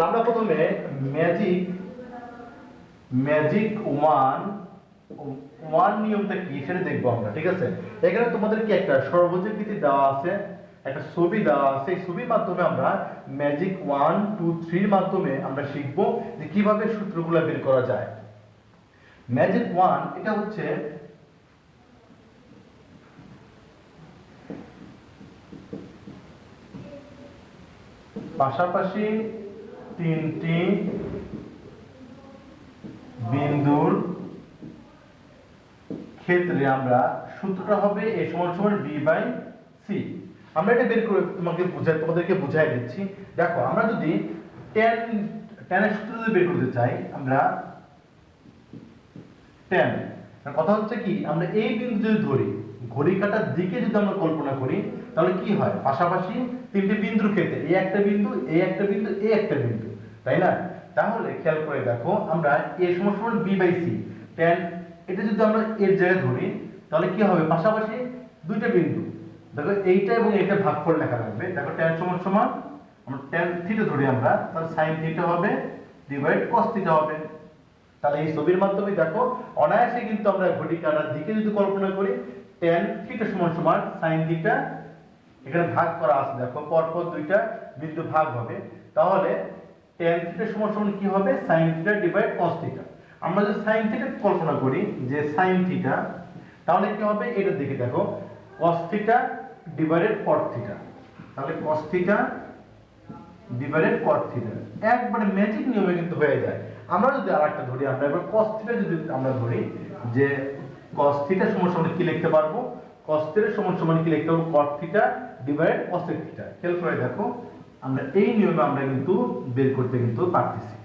আমরা প্রথমে magic magic one one নিয়মটা কি সেটা দেখবো আমরা, ঠিক আছে। এখানে তোমাদেরকে একটা সর্বজনীতি দেওয়া আছে, একটা ছবি দেওয়া আছে। এই ছবির মাধ্যমে আমরা ম্যাজিক 1 2 3 এর মাধ্যমে আমরা শিখবো যে কিভাবে সূত্রগুলো বের করা যায়। ম্যাজিক 1 এটা হচ্ছে পাশাপাশি তিনটি বিন্দুর ক্ষেত্রে আমরা সূত্রটা হবে a সমান b বাই c। আমরা এটা বের করে তোমাদেরকে বুঝাই দিচ্ছি। দেখো আমরা যদি tan এর সূত্র যদি বের করতে চাই, আমরা tan কথা হচ্ছে কি, আমরা এই বিন্দু যদি ধরি, ঘড়ি কাঁটার দিকে যদি আমরা কল্পনা করি, তাহলে কি হয়, পাশাপাশি তিনটি বিন্দুর ক্ষেত্রে এই একটা বিন্দু, এই একটা বিন্দু, এই একটা বিন্দু, তাই না? তাহলে খেয়াল করে দেখো, আমরা a সমান b বাই c, tan এটা যদি আমরা এর জায়গায় ধরি, তাহলে কি হবে, পাশাপাশি দুইটা বিন্দু, দেখো এইটা এবং এইটা ভাগফল লেখা লাগবে। দেখো tan সমান আমরা tan থিটা ধরি, আমরা তাহলে sin থিটা হবে ডিভাইড cos থিটা হবে। তাহলে এই ছবির মাধ্যমে দেখো অনায়াসে কিন্তু আমরা ঘড়ি কাঁটার দিকে যদি কল্পনা করি, tan থিটা সমান sin থিটা, এখানে ভাগ করা আছে, দেখো পরপর দুইটা বিন্দু ভাগ হবে, তাহলে tan থিটা সমান কি হবে, sin theta divide cos theta. আমরা যদি sin থিটা কল্পনা করি যে sin থিটা, তাহলে কি হবে, এটার দিকে দেখো cos theta divided cot theta, তাহলে cos theta divided cot theta একবারে ম্যাজিক নিয়মে কিন্তু হয়ে যায়। আমরা যদি আরেকটা ধরি, আমরা এবার cos থিটা যদি আমরা ধরি, যে cos থিটা সমান কি লিখতে পারবো, cos থিটা সমান কি লিখতে পারবো, cot theta divided cosec theta. খেয়াল করে দেখো, আমরা এই নিয়মে আমরা কিন্তু বের করতে কিন্তু পারতেছি,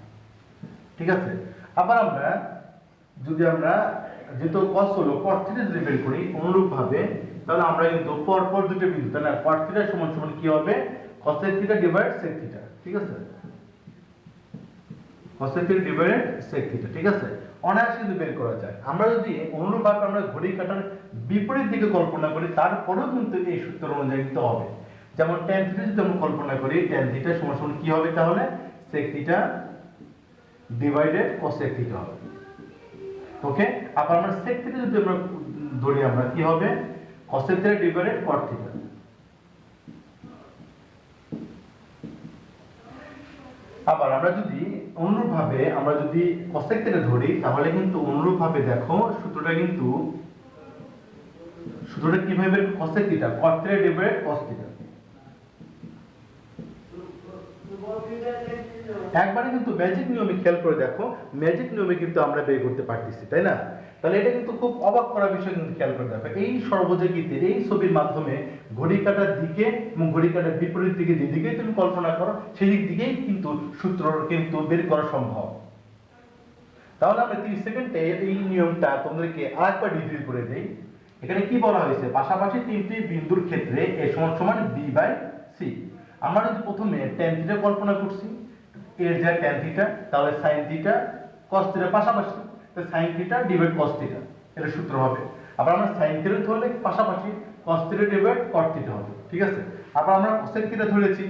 ঠিক আছে। আবার আমরা যদি আমরা যেহেতু cos হলো cot থিটা যদি বের করি অনুরূপ ভাবে, তাহলে আমরা কিন্তু পরপর দুটো বিন্দু, তাহলে cot থিটা সমান কি হবে, cosec theta divide sec theta, ঠিক আছে, cosec theta divide sec theta, ঠিক আছে। অনায়াসে কিন্তু বের করা যায়। আমরা যদি অনুরূপ ভাবে আমরা ঘড়ি কাঁটার বিপরীত দিকে কল্পনা করি, তারপরেও কিন্তু এই সূত্র অনুযায়ী কিন্তু হবে। যেমন tan থিটা যদি আমরা কল্পনা করি, tan থিটা সমান কি হবে, তাহলে sec theta divided cosec theta হবে, ওকে। আবার আমরা sec থিটা যদি আমরা ধরি, আমরা কি হবে, cosec theta divided cot theta. আবার আমরা যদি অনুরূপ ভাবে আমরা যদি cosec থিটা ধরি, তাহলে কিন্তু অনুরূপ ভাবে দেখো সূত্রটা কিভাবে, cosec theta cot theta divided cos theta, একবারে কিন্তু ম্যাজিক নিয়মে, খেয়াল করে দেখো ম্যাজিক নিয়মে কিন্তু আমরা বের করতে পারতেছি, তাই না? তাহলে এটা কিন্তু খুব অবাক করা বিষয়। কিন্তু খেয়াল করে দেখো, এই সর্বজনীতির এই ছবির মাধ্যমে ঘড়ি কাঁটার দিকে এবং ঘড়ি কাঁটার বিপরীত দিকে যেদিকে তুমি কল্পনা করো, সেই দিকেই কিন্তু সূত্র কিন্তু বের করা সম্ভব। তাহলে আমরা 30 সেকেন্ডে এই নিয়মটা তোমাদেরকে আরেকবার রিভিউ করে দেই। এখানে কি বলা হয়েছে, পাশাপাশি তিনটি বিন্দুর ক্ষেত্রে a সমান b বাই c। আমরা যদি প্রথমে tan থিটা কল্পনা করছি, এর যা tan থিটা, তাহলে sin থিটা cos থিটা পাশাপাশি, তাহলে sin theta divide cos theta, এটা সূত্র হবে। আবার আমরা sin থিটা ধরলে পাশাপাশি cos theta divide cot theta হবে, ঠিক আছে। আবার আমরা cosec থিটা ধরেছি,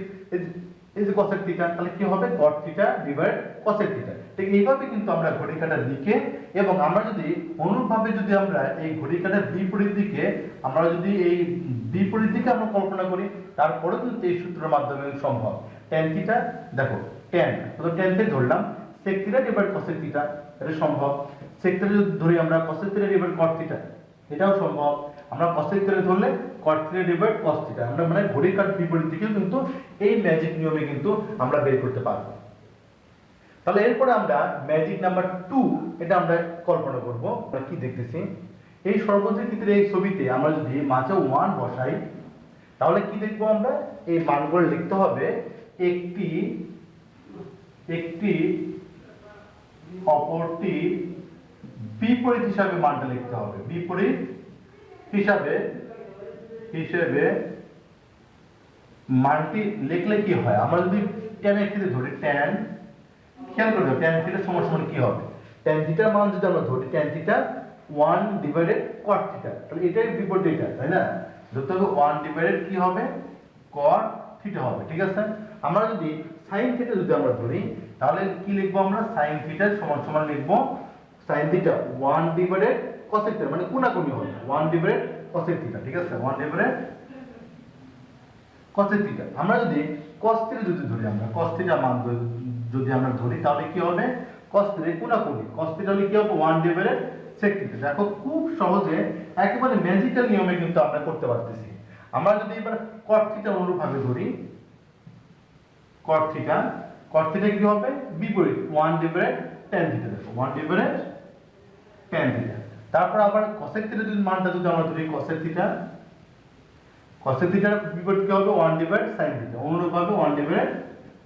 এই যে cosec থিটা, তাহলে কি হবে, cot theta divide cosec theta. ঠিক এইভাবে কিন্তু আমরা ঘড়ি কাঁটার দিকে, এবং আমরা যদি অনুরূপভাবে যদি আমরা এই ঘড়ি কাঁটার বিপরীত দিকে, আমরা যদি এই বিপরীত দিকে আমরা কল্পনা করি, তারপরে কিন্তু এই সূত্রের মাধ্যমে সম্ভব। tan থিটা দেখো, tan থিটা ধরলাম, sec theta divide cosec theta, এটা সম্ভব। sec থিটা যদি ধরি আমরা, cosec theta divide cot theta, এটাও সম্ভব। আমরা cosec থিটা ধরলে cot theta divide cos theta, আমরা মানে ঘড়ি কাঁটার বিপরীত দিকেও কিন্তু এই ম্যাজিক নিয়মে কিন্তু আমরা বের করতে পারবো। তাহলে এরপরে আমরা ম্যাজিক নাম্বার 2, এটা আমরা কল্পনা করব। আমরা কি দেখতেছি, এই সর্বজনীতির এই ছবিতে আমরা যদি মাঝে 1 বসাই, তাহলে কি দেখবো, আমরা এই মানগুলো লিখতে হবে একটি অপরটি বিপরীত হিসাবে মানটা লিখতে হবে, বিপরীত হিসাবে মানটি লিখলে কি হয়, আমরা যদি tan এর ক্ষেত্রে ধরি, tan, খেয়াল করে দাও tan থিটা সমান কি হবে, tan থিটার মান যদি আমরা ধরি, tan theta 1 divided cot theta, তাহলে এটাই বিপরীত এটা, তাই না? ধরতে হবে 1 ডিভাইডেড কি হবে, cot থিটা হবে, ঠিক আছে। আমরা যদি সাইন থিটা যদি আমরা ধরি তাহলে কি লিখবো আমরা সাইন থিটা সমান সমান লিখবো sine theta 1 divided cosec theta মানে কোণাকুণি হবে 1 ডিভাইডেড cosec থিটা ঠিক আছে 1 ডিভাইডেড cosec থিটা আমরা যদি cos থিটা যদি ধরি আমরা cos থিটা মান যদি আমরা ধরি তাহলে কি হবে cos থিটা কোণাকুণি cos থিটা হলে কি হবে 1 ডিভাইডেড sec থিটা দেখো খুব সহজে একেবারে ম্যাজিক্যাল নিয়মে কিন্তু আমরা করতে পারতেছি আমরা যদি এবার cot থিটা অনুরূপভাবে ধরি cot থিটা কি হবে বিপরীত 1 ডিভাইডেড tan থিটা দেখো 1 ডিভাইডেড tan থিটা তারপর আবার cosec থিটা যদি মানটা যদি আমরা ধরি cosec থিটার বিপরীত কি হবে 1 ডিভাইড sin থিটা অনুরূপভাবে 1 ডিভাইড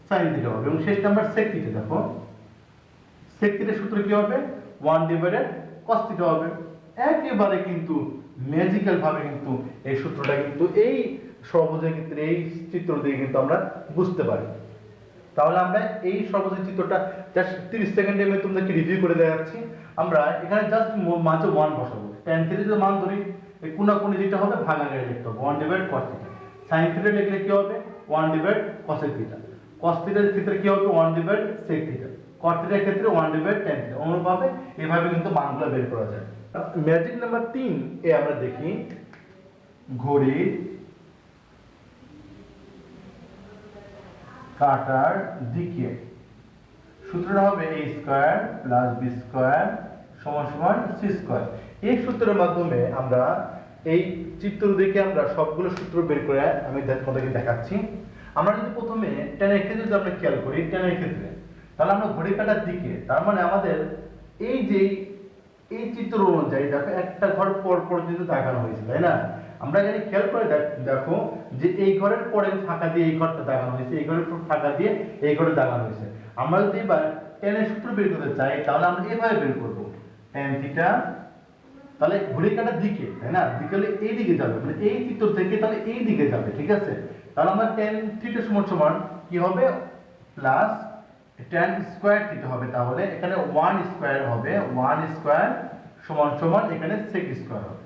sin থিটা হবে এবং শেষ নাম্বার sec থিটা দেখো sec থিটার সূত্র কি হবে 1 ডিভাইডেড cos থিটা হবে একেবারে কিন্তু ম্যাজিক্যাল ভাবে কিন্তু এই সূত্রটা কিন্তু এই সর্বজের ক্ষেত্রে এই চিত্র দিয়ে কিন্তু আমরা বুঝতে পারি তাহলে আমরা এই সর্বজের চিত্রটা জাস্ট 30 সেকেন্ডে আমি তোমাদেরকে রিভিউ করে দেখাচ্ছি আমরা এখানে জাস্ট মাঝে 1 বসাবো tan থিটা যদি মান ধরি এই কোণাকুণি যেটা হবে ভাগাকারে লিখতে হবে 1 divide cos theta sin theta লিখলে কি হবে 1 ডিভাইড cosec থিটা cos থিটার ক্ষেত্রে কি হবে 1 ডিভাইড sec থিটা cot থিটার ক্ষেত্রে 1 ডিভাইড tan থিটা অনুরূপভাবে এইভাবে কিন্তু মানগুলো বের করা যায় ম্যাজিক নাম্বার 3 এ আমরা দেখি ঘড়ির কাটার দিকে সূত্রটা হবে a square plus b square সমান সমান c স্কয়ার এই সূত্রের মাধ্যমে আমরা এই চিত্র দেখে আমরা সবগুলো সূত্র বের করে আমি তোমাদেরকে দেখাচ্ছি আমরা যদি প্রথমে tan এর ক্ষেত্রে যদি আমরা খেয়াল করি tan এর ক্ষেত্রে তাহলে আমরা ঘড়ি কাটার দিকে তার মানে আমাদের এই যে এই চিত্র অনুযায়ী দেখো একটা ঘর পর পর কিন্তু দাগানো হয়েছে তাই না আমরা এখানে খেয়াল করে দেখো যে এই ঘরের পরে ফাঁকা দিয়ে এই ঘরটা দাগানো হয়েছে এই ঘরের ফাঁকা দিয়ে এই ঘরে দাগানো হয়েছে আমরা যদি এবার tan এর সূত্র বের করতে চাই তাহলে আমরা এভাবে বের করব tan থিটা তাহলে ঘড়ি কাটার দিকে তাই না দিকে হলে এই দিকে যাবে মানে এই চিত্র থেকে তাহলে এই দিকে যাবে ঠিক আছে তাহলে আমরা tan থিটা সমান সমান কি হবে প্লাস tan স্কয়ার থিটা হবে তাহলে এখানে 1 স্কয়ার হবে 1 স্কয়ার সমান সমান এখানে sec স্কয়ার হবে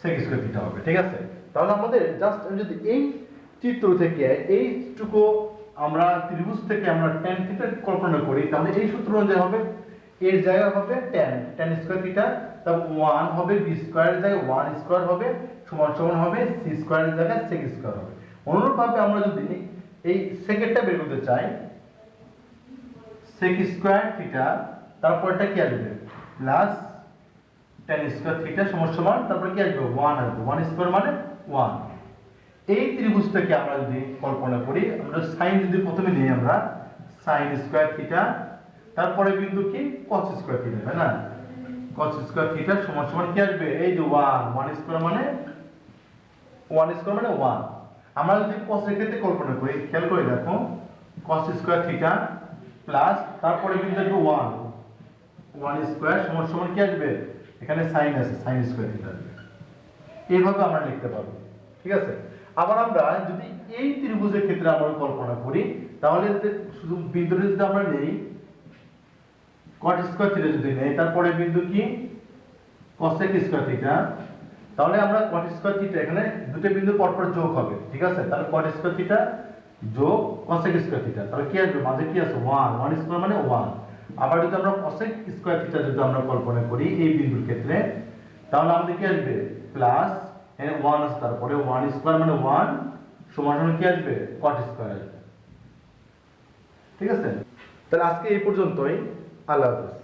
sec স্কয়ার থিটা হবে ঠিক আছে তাহলে আমাদের জাস্ট যদি এই চিত্র থেকে এইটুকু আমরা ত্রিভুজ থেকে আমরা tan থিটা কল্পনা করি তাহলে এই সূত্র অনুযায়ী হবে এর জায়গায় হবে tan স্কয়ার থিটা তারপর 1 হবে b স্কয়ার এর জায়গায় 1 স্কয়ার হবে সমান সমান হবে c স্কয়ার এর জায়গায় sec স্কয়ার হবে অনুরূপভাবে আমরা যদি এই সেকেন্ডটা বের করতে চাই sec স্কয়ার থিটা তারপরটা কি আসবে প্লাস tan স্কয়ার থিটা সমান সমান তারপর কি আসবে 1 আসবে 1 স্কয়ার মানে 1 এই ত্রিভুজটাকে আমরা যদি কল্পনা করি আমরা sin যদি প্রথমে নিই আমরা sin স্কয়ার থিটা তারপরে বিন্দু কি cos স্কয়ার থিটা তাই না cos স্কয়ার থিটা সমান সমান কি আসবে এই যে 1 স্কয়ার মানে 1 আমরা যদি cos এর ক্ষেত্রে কল্পনা করি খেয়াল করে দেখো cos স্কয়ার থিটা প্লাস তারপরে বিন্দু আসবে 1 স্কয়ার সমান সমান কি আসবে এখানে sin আছে sin স্কয়ার থিটা আসবে এইভাবে আমরা লিখতে পারবো ঠিক আছে আবার আমরা যদি এই ত্রিভুজের ক্ষেত্রে আমরা কল্পনা করি তাহলে শুধু বিন্দুটা যদি আমরা নেই cot স্কয়ার থিটা যদি নেই তারপরে বিন্দু কি cosec স্কয়ার থিটা তাহলে আমরা cot স্কয়ার থিটা এখানে দুটো বিন্দু পরপর যোগ হবে ঠিক আছে তাহলে cot স্কয়ার থিটা যোগ cosec স্কয়ার থিটা তাহলে কি আসবে মাঝে কি আছে 1 স্কয়ার মানে 1 আবার যদি আমরা cosec স্কয়ার থিটা যদি আমরা কল্পনা করি এই বিন্দুর ক্ষেত্রে তাহলে আমাদের কি আসবে প্লাস এখানে 1 আছে তারপরে 1 স্কয়ার মানে 1 সমান সমান কি আসবে cot স্কয়ার আসবে ঠিক আছে তাহলে আজকে এই পর্যন্তই আল্লাহ হাফেজ